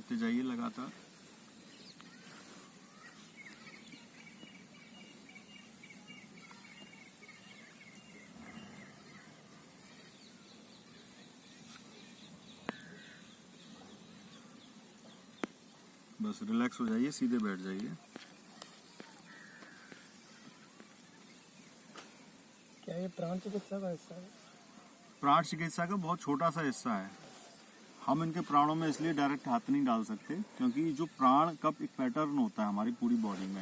करते जाइए लगातार। बस रिलैक्स हो जाइए, सीधे बैठ जाइए। क्या ये प्राण चिकित्सा का हिस्सा है? प्राण चिकित्सा का बहुत छोटा सा हिस्सा है। हम इनके प्राणों में इसलिए डायरेक्ट हाथ नहीं डाल सकते क्योंकि जो प्राण का एक पैटर्न होता है हमारी पूरी बॉडी में,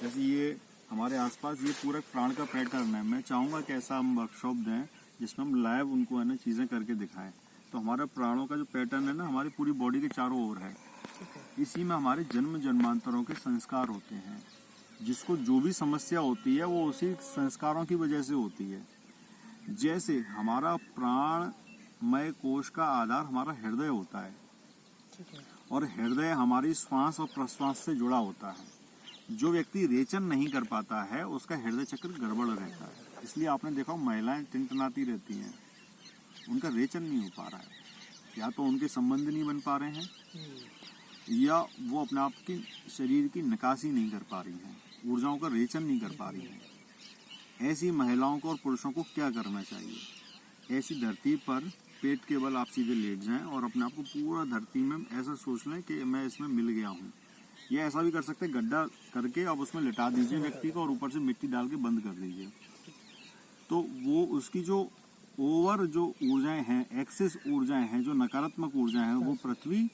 जैसे ये हमारे आसपास ये पूरा प्राण का पैटर्न है। मैं चाहूँगा कि ऐसा हम वर्कशॉप दें जिसमें हम लाइव उनको है ना चीज़ें करके दिखाएं। तो हमारा प्राणों का जो पैटर्न है ना हमारी पूरी बॉडी के चारों ओर है। इसी में हमारे जन्म जन्मांतरों के संस्कार होते हैं। जिसको जो भी समस्या होती है वो उसी संस्कारों की वजह से होती है। जैसे हमारा प्राणमय कोश का आधार हमारा हृदय होता है और हृदय हमारी श्वास और प्रश्वास से जुड़ा होता है। जो व्यक्ति रेचन नहीं कर पाता है उसका हृदय चक्र गड़बड़ रहता है। इसलिए आपने देखा महिलाएं टिनटिनाती रहती हैं, उनका रेचन नहीं हो पा रहा है। या तो उनके संबंध नहीं बन पा रहे हैं या वो अपने आप की शरीर की निकासी नहीं कर पा रही हैं, ऊर्जाओं का रेचन नहीं कर पा रही हैं। ऐसी महिलाओं को और पुरुषों को क्या करना चाहिए? ऐसी धरती पर पेट के बल आप सीधे लेट जाएं और अपने आप को पूरा धरती में ऐसा सोच लें कि मैं इसमें मिल गया हूँ। ये ऐसा भी कर सकते हैं, गड्ढा करके आप उसमें लिटा दीजिए व्यक्ति को और ऊपर से मिट्टी डाल के बंद कर दीजिए। तो वो उसकी जो ओवर जो ऊर्जाएं हैं, एक्सेस ऊर्जाएं हैं, जो नकारात्मक ऊर्जाएं हैं, वो पृथ्वी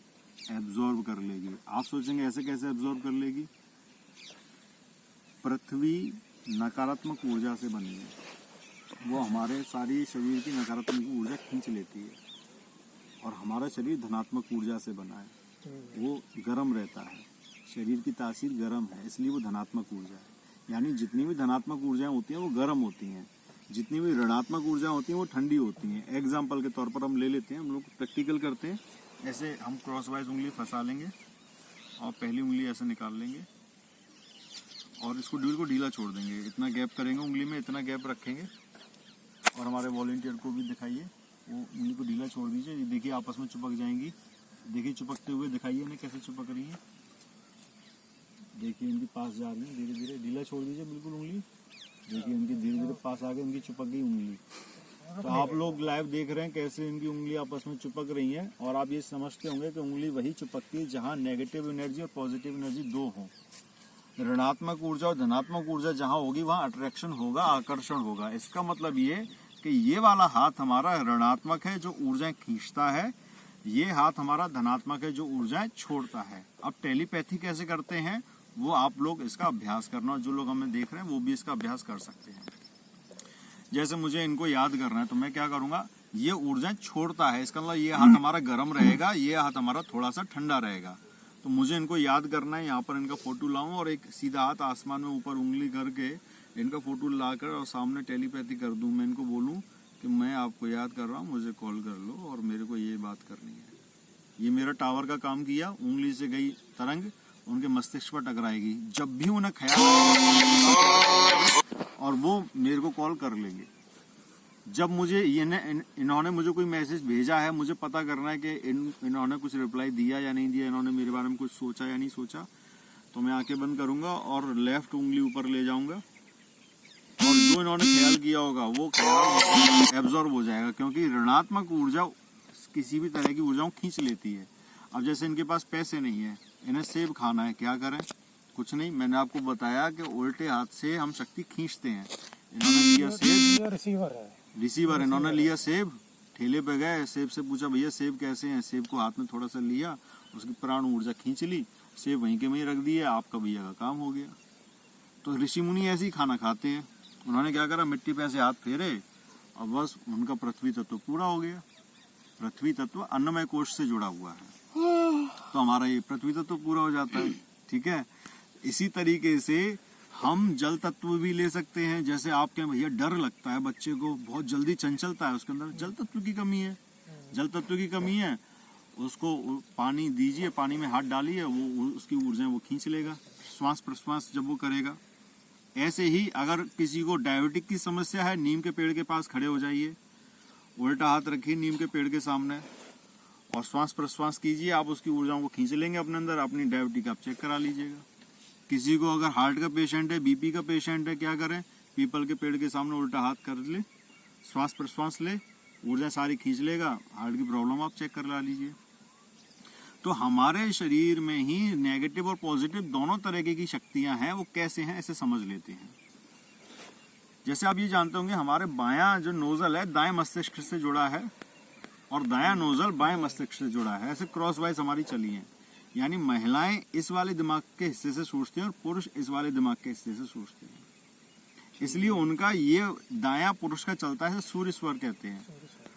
एब्जॉर्ब कर लेगी। आप सोचेंगे ऐसे कैसे एब्जॉर्ब कर लेगी? पृथ्वी नकारात्मक ऊर्जा से बनी है, वो हमारे सारी शरीर की नकारात्मक ऊर्जा खींच लेती है और हमारा शरीर धनात्मक ऊर्जा से बना है। वो गर्म रहता है, शरीर की तासीर गर्म है, इसलिए वो धनात्मक ऊर्जा है। यानी जितनी भी धनात्मक ऊर्जाएं होती हैं वो गर्म होती हैं, जितनी भी ऋणात्मक ऊर्जा होती हैं वो ठंडी होती हैं। एग्जाम्पल के तौर पर हम ले लेते हैं, हम लोग प्रैक्टिकल करते हैं। ऐसे हम क्रॉस वाइज उंगली फंसा लेंगे और पहली उंगली ऐसे निकाल लेंगे और इसको ढील को ढीला छोड़ देंगे। इतना गैप करेंगे उंगली में, इतना गैप रखेंगे और हमारे वॉलंटियर को भी दिखाइए, वो उंगली को ढीला छोड़ दीजिए। ये देखिए आपस में चिपक जाएंगी, देखिए चिपकते हुए दिखाइए इन्हें कैसे चिपक रही है। देखिए इनके पास जा रही है धीरे धीरे, ढीला छोड़ दीजिए बिल्कुल उंगली। देखिए इनकी धीरे धीरे पास आ गए, इनकी चिपक गई उंगली। तो आप लोग लाइव देख रहे हैं कैसे इनकी उंगली आपस में चिपक रही है और आप ये समझते होंगे कि उंगली वही चिपकती है जहाँ नेगेटिव एनर्जी और पॉजिटिव एनर्जी दो हों। ऋणात्मक ऊर्जा और धनात्मक ऊर्जा जहाँ होगी वहाँ अट्रैक्शन होगा, आकर्षण होगा। इसका मतलब ये कि ये वाला हाथ हमारा ऋणात्मक है जो ऊर्जाएं खींचता है, ये हाथ हमारा धनात्मक है जो ऊर्जाएं छोड़ता है। अब टेलीपैथी कैसे करते हैं वो आप लोग इसका अभ्यास करना, और जो लोग हमें देख रहे हैं वो भी इसका अभ्यास कर सकते हैं। जैसे मुझे इनको याद करना है तो मैं क्या करूंगा, ये ऊर्जाएं छोड़ता है, इसका मतलब ये हाथ हमारा गर्म रहेगा, ये हाथ हमारा थोड़ा सा ठंडा रहेगा। तो मुझे इनको याद करना है, यहाँ पर इनका फोटो लाऊं और एक सीधा हाथ आसमान में ऊपर उंगली करके इनका फोटो लाकर और सामने टेलीपैथी कर दूं। मैं इनको बोलूं कि मैं आपको याद कर रहा हूँ, मुझे कॉल कर लो और मेरे को ये बात करनी है। ये मेरा टावर का काम किया, उंगली से गई तरंग उनके मस्तिष्क पर टकराएगी। जब भी उन्हें ख्याल और वो मेरे को कॉल कर लेंगे। जब मुझे इन्होंने मुझे कोई मैसेज भेजा है, मुझे पता करना है कि इन्होंने कुछ रिप्लाई दिया या नहीं दिया, इन्होंने मेरे बारे में कुछ सोचा या नहीं सोचा, तो मैं आंखें बंद करूंगा और लेफ्ट उंगली ऊपर ले जाऊंगा और जो इन्होंने ख्याल किया होगा वो ख्याल एब्जॉर्ब हो जाएगा, क्योंकि ऋणात्मक ऊर्जा किसी भी तरह की ऊर्जाओं खींच लेती है। अब जैसे इनके पास पैसे नहीं है, इन्हें सेब खाना है, क्या करें? कुछ नहीं, मैंने आपको बताया कि उल्टे हाथ से हम शक्ति खींचते हैं। इन्होंने लिया सेब, रिसीवर इन्होंने लिया सेब, ठेले पे गए, सेब से पूछा भैया सेब कैसे हैं, सेब को हाथ में थोड़ा सा लिया, उसकी प्राण ऊर्जा खींच ली, सेब वहीं के वहीं रख दिया, आपका भैया का काम हो गया। तो ऋषि मुनि ऐसे ही खाना खाते हैं। उन्होंने क्या करा, मिट्टी पे ऐसे हाथ फेरे और बस उनका पृथ्वी तत्व पूरा हो गया। पृथ्वी तत्व अन्नमय कोश से जुड़ा हुआ है, तो हमारा ये पृथ्वी तत्व पूरा हो जाता है। ठीक है, इसी तरीके से हम जल तत्व भी ले सकते हैं। जैसे आपके भैया डर लगता है बच्चे को, बहुत जल्दी चंचलता है, उसके अंदर जल तत्व की कमी है, जल तत्व की कमी है, उसको पानी दीजिए, पानी में हाथ डालिए, वो उसकी ऊर्जाएं वो खींच लेगा, श्वास प्रश्वास जब वो करेगा। ऐसे ही अगर किसी को डायबिटिक की समस्या है, नीम के पेड़ के पास खड़े हो जाइए, उल्टा हाथ रखिए नीम के पेड़ के सामने और श्वास प्रश्वास कीजिए, आप उसकी ऊर्जाओं को खींच लेंगे अपने अंदर। अपनी डायबिटीज आप चेक करा लीजिएगा। किसी को अगर हार्ट का पेशेंट है, बीपी का पेशेंट है, क्या करें, पीपल के पेड़ के सामने उल्टा हाथ कर ले, श्वास प्रश्वास ले, ऊर्जा सारी खींच लेगा, हार्ट की प्रॉब्लम आप चेक करा लीजिए। तो हमारे शरीर में ही नेगेटिव और पॉजिटिव दोनों तरीके की शक्तियां हैं, वो कैसे हैं ऐसे समझ लेते हैं। जैसे आप ये जानते होंगे, हमारे बायां जो नोजल है दाएं मस्तिष्क से जुड़ा है और दायां नोजल बाएं मस्तिष्क से जुड़ा है। ऐसे क्रॉस वाइज हमारी चली है, यानी महिलाएं इस वाले दिमाग के हिस्से से सोचती हैं और पुरुष इस वाले दिमाग के हिस्से से सोचते हैं। इसलिए उनका ये दायां पुरुष का चलता है, सूर्य स्वर कहते हैं,